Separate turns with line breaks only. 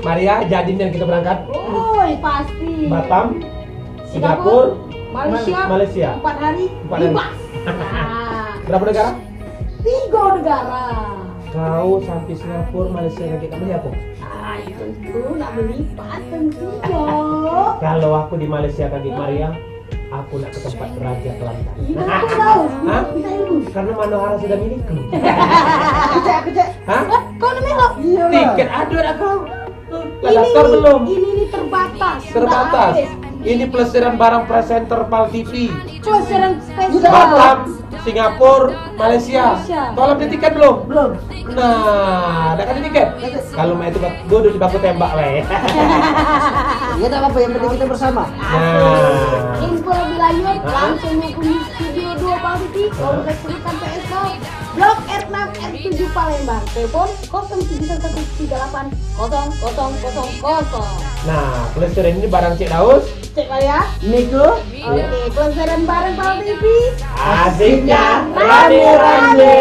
Maria, jadi nih kita berangkat.
Oh, pasti.
Batam, Singapura, Malaysia.
4 hari.
4 hari.
Bebas. Nah,
Berapa negara?
3 negara.
Kau sampai Singapura, Malaysia lagi tak beli aku?
Tentu nak melipat tentunya.
Kalau aku di Malaysia kaki Maria, aku nak ke tempat Raja Kelantan.
Iya, aku tahu.
Hah?
Bisa ilmu.
Karena Manohara sudah milikku.
Aku cek.
Hah?
Kau nak melok? Iya.
Tiket ada dah kau. Lah daftar belum?
Ini terbatas.
Terbatas. Ini pelesiran barang presenter Pal TV.
Pelesiran spesial.
Batam, Singapura, Malaysia. Kau ambil tiket belum?
Belum.
Nah, ada kan tiket? Kalau mau itu duduk di bangku tembak weh.
Ya tak apa-apa, yang penting kita bersama.
Nah.
Info lebih lanjut langsung menghubungi Studio 2 Pal TV, Kompleks Rutan PSK, Blok R6 R7 Palembang. Telepon 07138 0000.
Nah, pelesiran ini barang Cik Daus.
Cek kali ya.
Niko.
Oke, pelesiran bareng Pal TV.
Asiknya rame-rame.